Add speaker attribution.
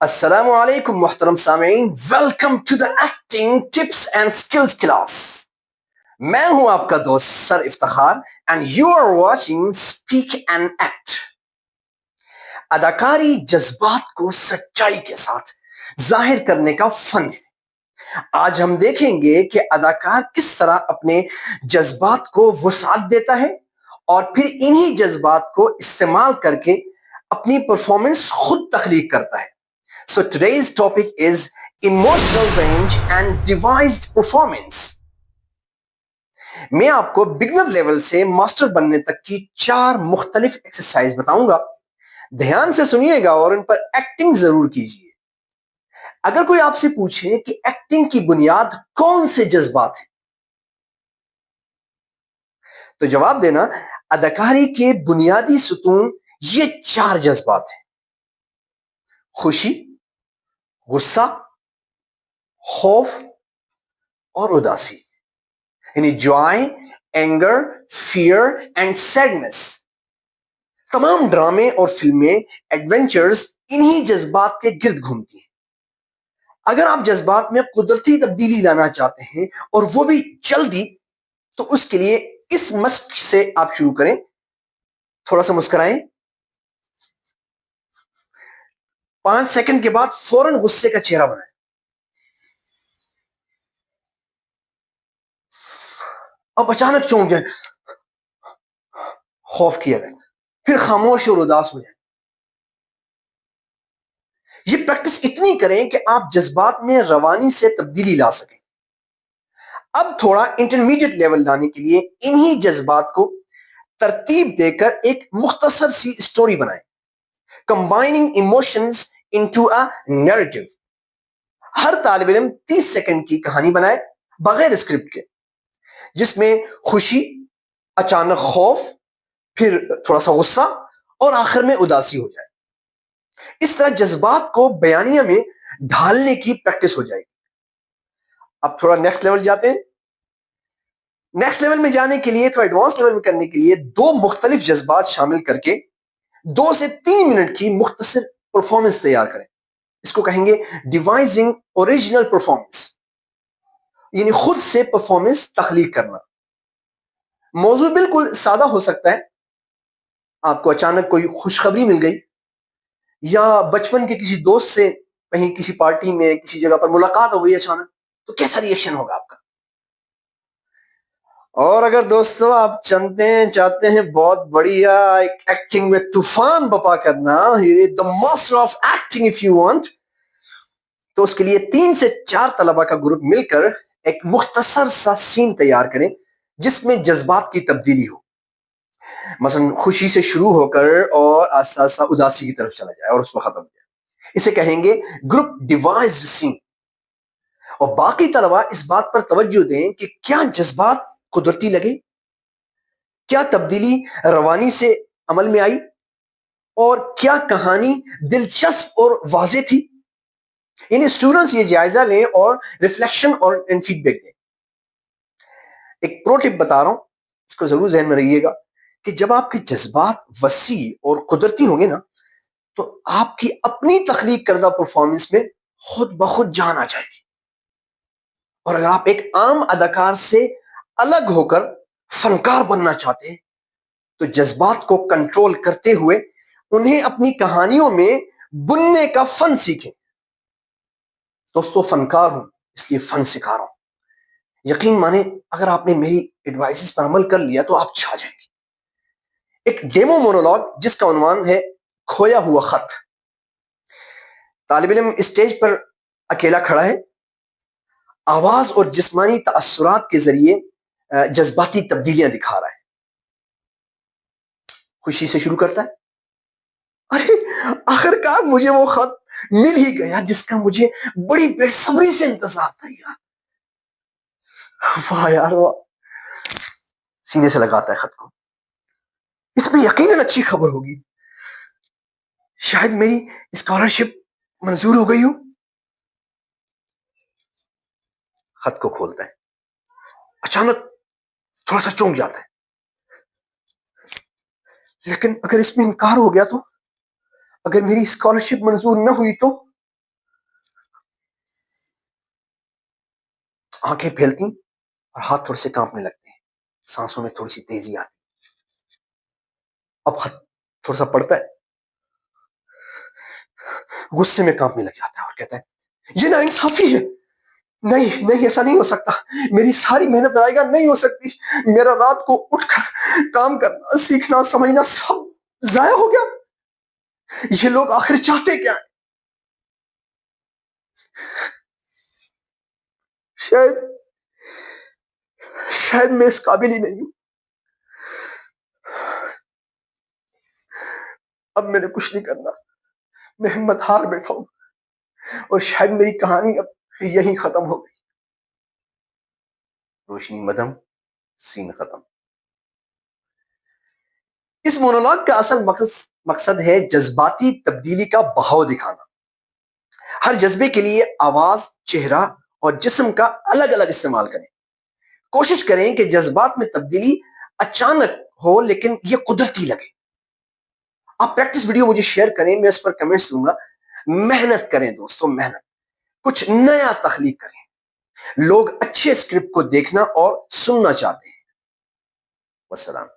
Speaker 1: السلام علیکم محترم سامعین، welcome to the acting tips and skills class. میں ہوں آپ کا دوست sir Iftikhar and you are watching speak and act. اداکاری جذبات کو سچائی کے ساتھ ظاہر کرنے کا فن ہے. آج ہم دیکھیں گے کہ اداکار کس طرح اپنے جذبات کو وسعت دیتا ہے اور پھر انہی جذبات کو استعمال کر کے اپنی پرفارمنس خود تخلیق کرتا ہے. So today's topic is emotional range and devised performance. میں آپ کو بگنر لیول سے ماسٹر بننے تک کی 4 مختلف ایکسرسائز بتاؤں گا. دھیان سے سنیے گا اور ان پر ایکٹنگ ضرور کیجیے. اگر کوئی آپ سے پوچھے کہ ایکٹنگ کی بنیاد کون سے جذبات ہیں تو جواب دینا اداکاری کے بنیادی ستون یہ 4 جذبات ہیں: خوشی، غصہ، خوف اور اداسی. یعنی joy, anger, fear and sadness. تمام ڈرامے اور فلمیں، ایڈونچرز انہی جذبات کے گرد گھومتی ہیں. اگر آپ جذبات میں قدرتی تبدیلی لانا چاہتے ہیں اور وہ بھی جلدی، تو اس کے لیے اس مشق سے آپ شروع کریں. تھوڑا سا مسکرائیں، 5 سیکنڈ کے بعد فوراً غصے کا چہرہ بنائیں، اب اچانک چونک جائیں، خوف کی علامت، پھر خاموش اور اداس ہو جائیں. یہ پریکٹس اتنی کریں کہ آپ جذبات میں روانی سے تبدیلی لا سکیں. اب تھوڑا انٹرمیڈیٹ لیول لانے کے لیے انہی جذبات کو ترتیب دے کر ایک مختصر سی سٹوری بنائیں. کمبائننگ ایموشنز انٹو اے نیریٹو. ہر طالب علم 30 سیکنڈ کی کہانی بنائے بغیر اسکرپٹ کے، جس میں خوشی، اچانک خوف، پھر تھوڑا سا غصہ اور آخر میں اداسی ہو جائے. اس طرح جذبات کو بیانیہ میں ڈھالنے کی پریکٹس ہو جائے گی. اب تھوڑا نیکسٹ لیول جاتے ہیں. نیکسٹ لیول میں جانے کے لیے، تھوڑا ایڈوانس لیول میں کرنے کے لیے 2 مختلف جذبات شامل کر کے 2 سے 3 منٹ کی مختصر پرفارمنس تیار کریں. اس کو کہیں گے ڈیوائزنگ اوریجنل پرفارمنس، یعنی خود سے پرفارمنس تخلیق کرنا. موضوع بالکل سادہ ہو سکتا ہے. آپ کو اچانک کوئی خوشخبری مل گئی، یا بچپن کے کسی دوست سے کہیں کسی پارٹی میں کسی جگہ پر ملاقات ہو گئی اچانک، تو کیسا ریئیکشن ہوگا آپ کا؟ اور اگر دوستو آپ چاہتے ہیں بہت بڑھیا ایکٹنگ میں طوفان بپا کرنا، the master of acting if you want، تو اس کے لیے 3 سے 4 طلبہ کا گروپ مل کر ایک مختصر سا سین تیار کریں جس میں جذبات کی تبدیلی ہو. مثلا خوشی سے شروع ہو کر اور آہستہ آہستہ اداسی کی طرف چلا جائے اور اس کو ختم ہو جائے. اسے کہیں گے گروپ ڈیوائزڈ سین. اور باقی طلبہ اس بات پر توجہ دیں کہ کیا جذبات قدرتی لگے، کیا تبدیلی روانی سے عمل میں آئی، اور کیا کہانی دلچسپ اور واضح تھی. یعنی اسٹوڈنٹس یہ جائزہ لیں اور ریفلیکشن اور فیڈ بیک دیں. ایک پرو ٹپ بتا رہا ہوں، اس کو ضرور ذہن میں رکھیے گا کہ جب آپ کے جذبات وسیع اور قدرتی ہوں گے نا، تو آپ کی اپنی تخلیق کردہ پرفارمنس میں خود بخود جان آ جائے گی. اور اگر آپ ایک عام اداکار سے الگ ہو کر فنکار بننا چاہتے ہیں تو جذبات کو کنٹرول کرتے ہوئے انہیں اپنی کہانیوں میں بننے کا فن سیکھیں. دوستو فنکار ہوں اس لیے فن سکھا رہا ہوں. یقین مانیں اگر آپ نے میری ایڈوائسز پر عمل کر لیا تو آپ چھا جائیں گے. ایک ڈیمو مونولوگ جس کا عنوان ہے کھویا ہوا خط. طالب علم اسٹیج پر اکیلا کھڑا ہے، آواز اور جسمانی تاثرات کے ذریعے جذباتی تبدیلیاں دکھا رہا ہے. خوشی سے شروع کرتا ہے، ارے آخر کار مجھے وہ خط مل ہی گیا جس کا مجھے بڑی بے صبری سے انتظار تھا یار. واہ یار واہ. سینے سے لگاتا ہے خط کو، اس میں یقیناً اچھی خبر ہوگی، شاید میری اسکالرشپ منظور ہو گئی ہو. خط کو کھولتا ہے، اچانک تھوڑا سا چونک جاتا ہے، لیکن اگر اس میں انکار ہو گیا تو، اگر میری اسکالرشپ منظور نہ ہوئی تو آنکھیں پھیلتی اور ہاتھ تھوڑے سے کانپنے لگتے ہیں، سانسوں میں تھوڑی سی تیزی آتی، اب خط تھوڑا سا پڑتا ہے، غصے میں کانپنے لگ جاتا ہے اور کہتا ہے یہ نا انصافی ہے، نہیں نہیں ایسا نہیں ہو سکتا، میری ساری محنت رائے گا نہیں ہو سکتی، میرا رات کو اٹھ کر کام کرنا سیکھنا سمجھنا سب ضائع ہو گیا، یہ لوگ آخر چاہتے کیا ہے؟ شاید شاید میں اس قابل ہی نہیں ہوں، اب میں نے کچھ نہیں کرنا، میں ہمت ہار بیٹھا ہوں اور شاید میری کہانی اب یہیں ختم ہو گئی۔ روشنی مدھم، سین ختم۔ اس مونولاگ کا اصل مقصد ہے جذباتی تبدیلی کا بہاؤ دکھانا۔ ہر جذبے کے لیے آواز، چہرہ اور جسم کا الگ الگ استعمال کریں۔ کوشش کریں کہ جذبات میں تبدیلی اچانک ہو لیکن یہ قدرتی لگے۔ آپ پریکٹس ویڈیو مجھے شیئر کریں، میں اس پر کمنٹس دوں گا۔ محنت کریں دوستوں، محنت، کچھ نیا تخلیق کریں۔ لوگ اچھے اسکرپٹ کو دیکھنا اور سننا چاہتے ہیں۔ والسلام۔